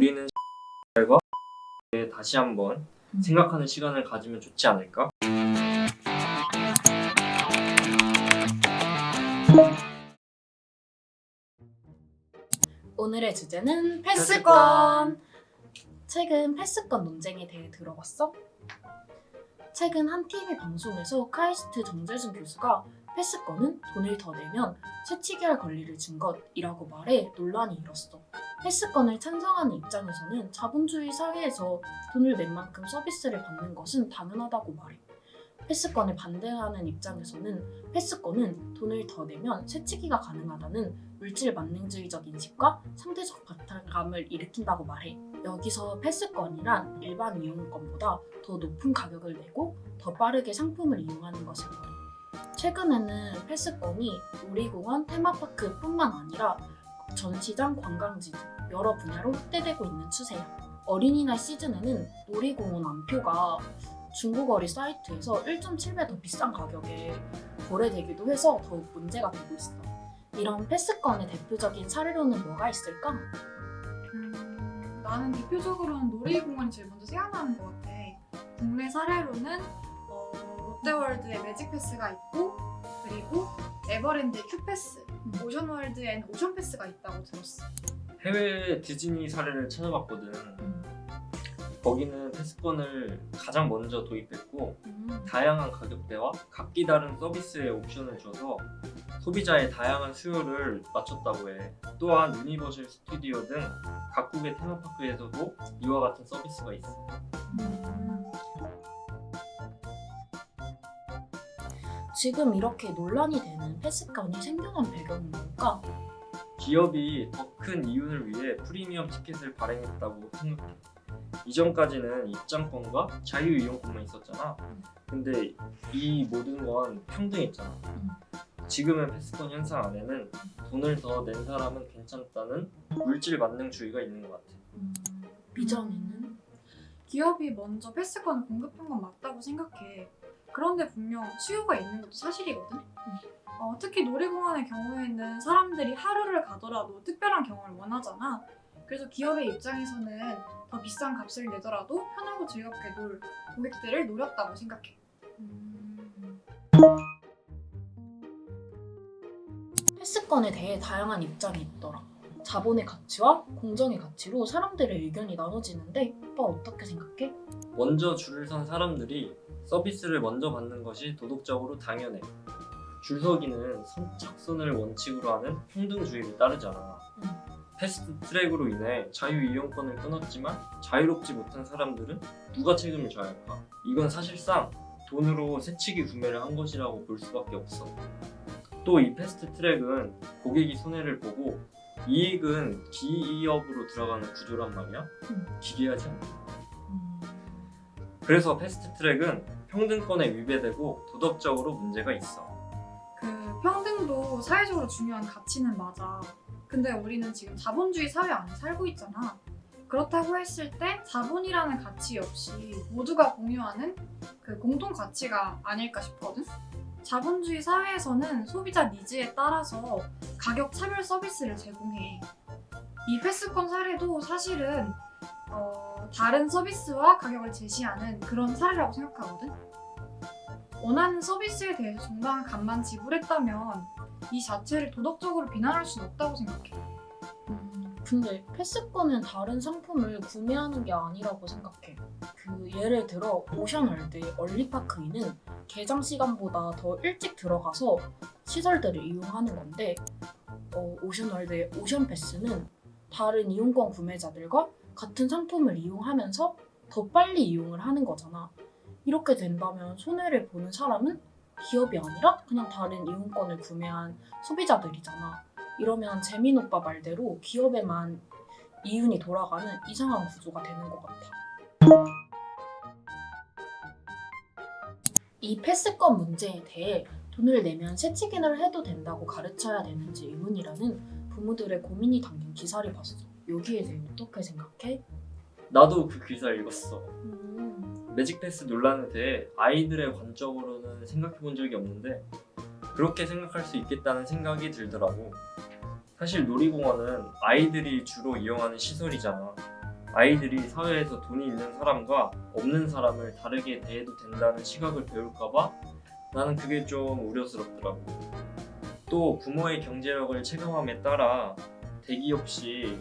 우리는 과 다시 한번 생각하는 시간을 가지면 좋지 않을까? 오늘의 주제는 패스권! 최근 패스권 논쟁에 대해 들어봤어? 최근 한 TV 방송에서 카이스트 정재순 교수가 패스권은 돈을 더 내면 채취할 권리를 준 것이라고 말해 논란이 일었어. 패스권을 찬성하는 입장에서는 자본주의 사회에서 돈을 낸 만큼 서비스를 받는 것은 당연하다고 말해. 패스권을 반대하는 입장에서는 패스권은 돈을 더 내면 채취기가 가능하다는 물질 만능주의적 인식과 상대적 박탈감을 일으킨다고 말해. 여기서 패스권이란 일반 이용권보다 더 높은 가격을 내고 더 빠르게 상품을 이용하는 것을 말해. 최근에는 패스권이 놀이공원, 테마파크뿐만 아니라 전시장, 관광지 등 여러 분야로 확대되고 있는 추세야. 어린이날 시즌에는 놀이공원 안표가 중고거래 사이트에서 1.7배 더 비싼 가격에 거래되기도 해서 더욱 문제가 되고 있어. 이런 패스권의 대표적인 사례로는 뭐가 있을까? 나는 대표적으로는 놀이공원이 제일 먼저 생각나는 것 같아. 국내 사례로는 롯데월드에 매직패스가 있고, 그리고 에버랜드에 큐패스, 오션월드에는 오션패스가 있다고 들었어. 해외 디즈니 사례를 찾아봤거든. 거기는 패스권을 가장 먼저 도입했고 다양한 가격대와 각기 다른 서비스의 옵션을 줘서 소비자의 다양한 수요를 맞췄다고 해. 또한 유니버셜 스튜디오 등 각국의 테마파크에서도 이와 같은 서비스가 있어. 지금 이렇게 논란이 되는 패스권이 생겨난 배경은 뭘까? 기업이 더 큰 이윤을 위해 프리미엄 티켓을 발행했다고 생각해. 이전까지는 입장권과 자유이용권만 있었잖아. 근데 이 모든 건 평등했잖아. 지금의 패스권 현상 안에는 돈을 더 낸 사람은 괜찮다는 물질 만능주의가 있는 것 같아. 이전에는 기업이 먼저 패스권을 공급한 건 맞다고 생각해. 그런데 분명 수요가 있는 것도 사실이거든. 특히 놀이공원의 경우에는 사람들이 하루를 가더라도 특별한 경험을 원하잖아. 그래서 기업의 입장에서는 더 비싼 값을 내더라도 편하고 즐겁게 놀 고객들을 노렸다고 생각해. 패스권에 대해 다양한 입장이 있더라. 자본의 가치와 공정의 가치로 사람들의 의견이 나눠지는데 오빠 어떻게 생각해? 먼저 줄을 선 사람들이 서비스를 먼저 받는 것이 도덕적으로 당연해. 줄서기는 선착순을 원칙으로 하는 평등주의를 따르잖아. 패스트 트랙으로 인해 자유이용권을 끊었지만 자유롭지 못한 사람들은 누가 책임을 져야 할까? 이건 사실상 돈으로 새치기 구매를 한 것이라고 볼 수밖에 없어. 또 이 패스트 트랙은 고객이 손해를 보고 이익은 기업으로 들어가는 구조란 말이야. 기괴하지 않나? 그래서 패스트 트랙은 평등권에 위배되고 도덕적으로 문제가 있어. 그 평등도 사회적으로 중요한 가치는 맞아. 근데 우리는 지금 자본주의 사회 안에 살고 있잖아. 그렇다고 했을 때 자본이라는 가치 역시 모두가 공유하는 그 공통 가치가 아닐까 싶거든. 자본주의 사회에서는 소비자 니즈에 따라서 가격 차별 서비스를 제공해. 이 패스권 사례도 사실은 다른 서비스와 가격을 제시하는 그런 사례라고 생각하거든. 원하는 서비스에 대해서 정당한 값만 지불했다면 이 자체를 도덕적으로 비난할 수는 없다고 생각해. 근데 패스권은 다른 상품을 구매하는 게 아니라고 생각해. 예를 들어 오션월드의 얼리파크인은 개장 시간보다 더 일찍 들어가서 시설들을 이용하는 건데 오션월드의 오션패스는 다른 이용권 구매자들과 같은 상품을 이용하면서 더 빨리 이용을 하는 거잖아. 이렇게 된다면 손해를 보는 사람은 기업이 아니라 그냥 다른 이용권을 구매한 소비자들이잖아. 이러면 재민 오빠 말대로 기업에만 이윤이 돌아가는 이상한 구조가 되는 것 같아. 이 패스권 문제에 대해 돈을 내면 새치기를 해도 된다고 가르쳐야 되는지 의문이라는 부모들의 고민이 담긴 기사를 봤어. 여기에 대해 어떻게 생각해? 나도 그 기사 읽었어. 매직패스 논란에 대해 아이들의 관점으로는 생각해 본 적이 없는데 그렇게 생각할 수 있겠다는 생각이 들더라고. 사실 놀이공원은 아이들이 주로 이용하는 시설이잖아. 아이들이 사회에서 돈이 있는 사람과 없는 사람을 다르게 대해도 된다는 시각을 배울까봐 나는 그게 좀 우려스럽더라고. 또 부모의 경제력을 체감함에 따라 대기업시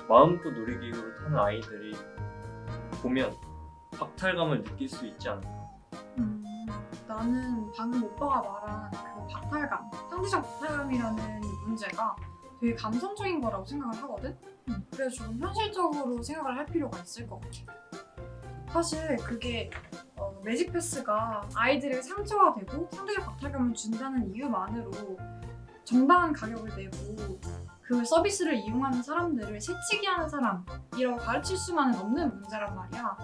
마음껏 놀이기구를 타는 아이들이 보면 박탈감을 느낄 수 있지 않을까? 나는 방금 오빠가 말한 그 박탈감, 상대적 박탈감이라는 문제가 되게 감성적인 거라고 생각을 하거든? 그래서 조금 현실적으로 생각을 할 필요가 있을 것 같아. 사실 그게 매직 패스가 아이들에게 상처가 되고 상대적 박탈감을 준다는 이유만으로 정당한 가격을 내고 그 서비스를 이용하는 사람들을 새치기하는 사람이라고 가르칠 수만은 없는 문제란 말이야.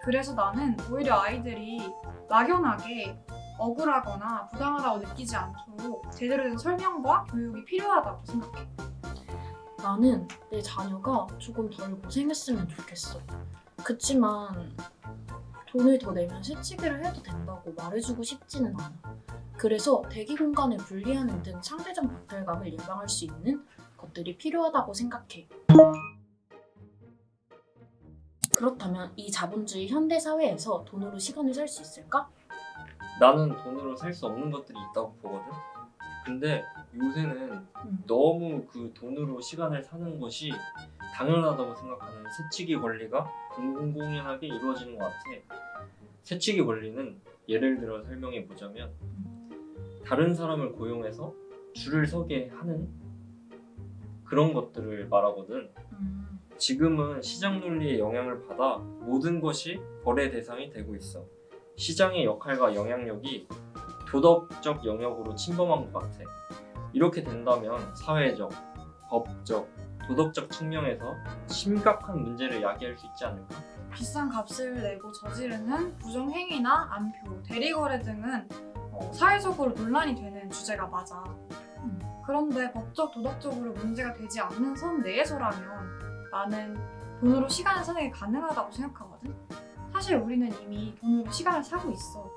그래서 나는 오히려 아이들이 막연하게 억울하거나 부당하다고 느끼지 않도록 제대로 된 설명과 교육이 필요하다고 생각해. 나는 내 자녀가 조금 덜 고생했으면 좋겠어. 그치만 돈을 더 내면 새치기를 해도 된다고 말해주고 싶지는 않아. 그래서 대기 공간을 분리하는 등 상대적 박탈감을 예방할 수 있는 것들이 필요하다고 생각해. 그렇다면 이 자본주의 현대 사회에서 돈으로 시간을 살 수 있을까? 나는 돈으로 살 수 없는 것들이 있다고 보거든. 근데 요새는 너무 그 돈으로 시간을 사는 것이 당연하다고 생각하는 새치기 권리가 공공연하게 이루어지는 것 같아. 새치기 권리는 예를 들어 설명해 보자면 다른 사람을 고용해서 줄을 서게 하는 그런 것들을 말하거든. 지금은 시장 논리의 영향을 받아 모든 것이 거래 대상이 되고 있어. 시장의 역할과 영향력이 도덕적 영역으로 침범한 것 같아. 이렇게 된다면 사회적, 법적, 도덕적 측면에서 심각한 문제를 야기할 수 있지 않을까? 비싼 값을 내고 저지르는 부정행위나 안표, 대리거래 등은 사회적으로 논란이 되는 주제가 맞아. 그런데 법적, 도덕적으로 문제가 되지 않는 선 내에서라면 나는 돈으로 시간을 사는 게 가능하다고 생각하거든. 사실 우리는 이미 돈으로 시간을 사고 있어.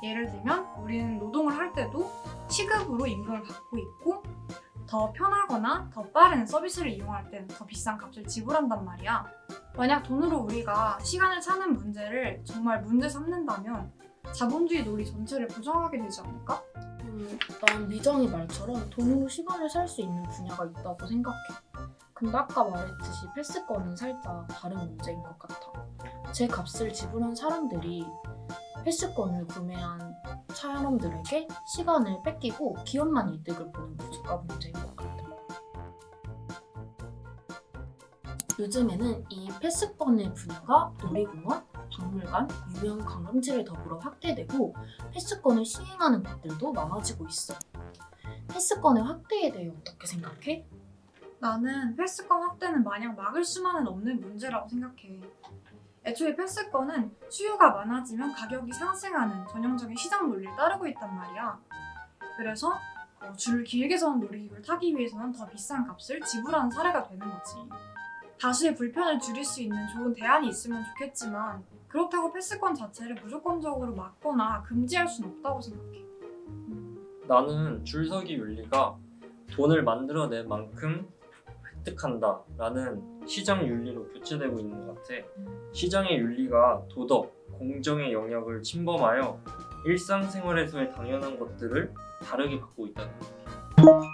예를 들면 우리는 노동을 할 때도 시급으로 임금을 받고 있고 더 편하거나 더 빠른 서비스를 이용할 때는 더 비싼 값을 지불한단 말이야. 만약 돈으로 우리가 시간을 사는 문제를 정말 문제 삼는다면 자본주의 논리 전체를 부정하게 되지 않을까? 난 미정이 말처럼 돈으로 시간을 살 수 있는 분야가 있다고 생각해. 근데 아까 말했듯이 패스권은 살짝 다른 문제인 것 같아. 제 값을 지불한 사람들이 패스권을 구매한 사람들에게 시간을 뺏기고 기업만 이득을 보는 구조가 문제인 것 같아. 요즘에는 이 패스권의 분야가 놀이공원, 박물관, 유명 관광지를 더불어 확대되고 패스권을 시행하는 곳들도 많아지고 있어. 패스권의 확대에 대해 어떻게 생각해? 나는 패스권 확대는 마냥 막을 수만은 없는 문제라고 생각해. 애초에 패스권은 수요가 많아지면 가격이 상승하는 전형적인 시장 논리를 따르고 있단 말이야. 그래서 줄을 길게 서는 놀이기구를 타기 위해서는 더 비싼 값을 지불하는 사례가 되는 거지. 다수의 불편을 줄일 수 있는 좋은 대안이 있으면 좋겠지만 그렇다고 패스권 자체를 무조건적으로 막거나 금지할 수는 없다고 생각해. 나는 줄서기 윤리가 돈을 만들어낸 만큼 획득한다 라는 시장 윤리로 교체되고 있는 것 같아. 시장의 윤리가 도덕, 공정의 영역을 침범하여 일상생활에서의 당연한 것들을 다르게 갖고 있다는 생각해.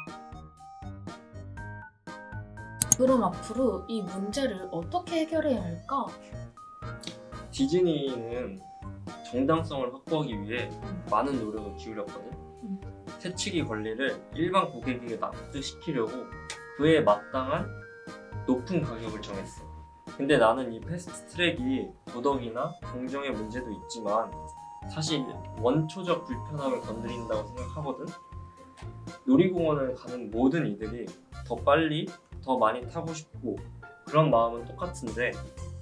그럼 앞으로 이 문제를 어떻게 해결해야 할까? 디즈니는 정당성을 확보하기 위해 많은 노력을 기울였거든. 새치기 권리를 일반 고객에게 납득시키려고 그에 마땅한 높은 가격을 정했어. 근데 나는 이 패스트 트랙이 도덕이나 공정의 문제도 있지만 사실 원초적 불편함을 건드린다고 생각하거든. 놀이공원을 가는 모든 이들이 더 빨리, 더 많이 타고 싶고 그런 마음은 똑같은데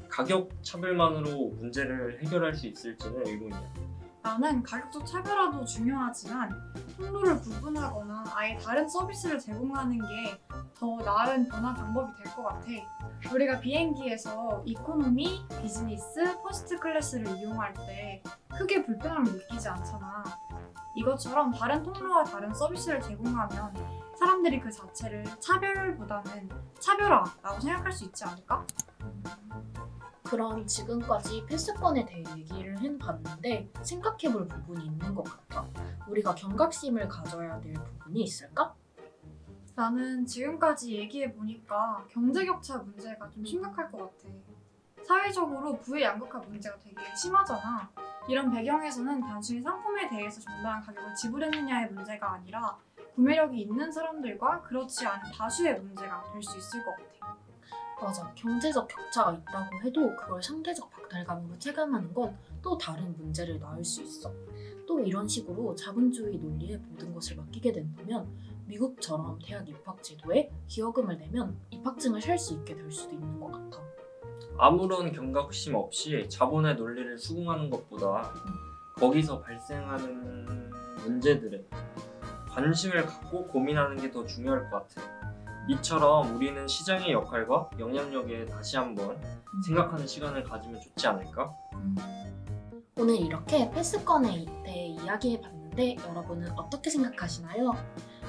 가격 차별만으로 문제를 해결할 수 있을지는 의문이야. 나는 가격적 차별화도 중요하지만 통로를 구분하거나 아예 다른 서비스를 제공하는 게 더 나은 변화 방법이 될 것 같아. 우리가 비행기에서 이코노미, 비즈니스, 퍼스트 클래스를 이용할 때 크게 불편함을 느끼지 않잖아. 이것처럼 다른 통로와 다른 서비스를 제공하면 사람들이 그 자체를 차별보다는 차별화라고 생각할 수 있지 않을까? 그럼 지금까지 패스권에 대해 얘기를 해봤는데 생각해볼 부분이 있는 것 같아. 우리가 경각심을 가져야 될 부분이 있을까? 나는 지금까지 얘기해보니까 경제격차 문제가 좀 심각할 것 같아. 사회적으로 부의 양극화 문제가 되게 심하잖아. 이런 배경에서는 단순히 상품에 대해서 정당한 가격을 지불했느냐의 문제가 아니라 구매력이 있는 사람들과 그렇지 않은 다수의 문제가 될 수 있을 것 같아. 맞아. 경제적 격차가 있다고 해도 그걸 상대적 박탈감으로 체감하는 건 또 다른 문제를 낳을 수 있어. 또 이런 식으로 자본주의 논리에 모든 것을 맡기게 된다면 미국처럼 대학 입학 제도에 기여금을 내면 입학증을 살 수 있게 될 수도 있는 것 같아. 아무런 경각심 없이 자본의 논리를 수긍하는 것보다 거기서 발생하는 문제들에 관심을 갖고 고민하는 게 더 중요할 것 같아. 이처럼 우리는 시장의 역할과 영향력에 다시 한번 생각하는 시간을 가지면 좋지 않을까? 오늘 이렇게 패스권에 대해 이야기해봤는데 여러분은 어떻게 생각하시나요?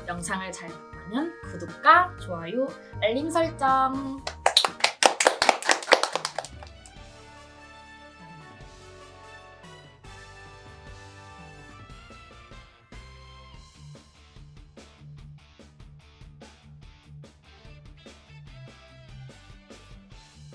영상을 잘 봤다면 구독과 좋아요, 알림 설정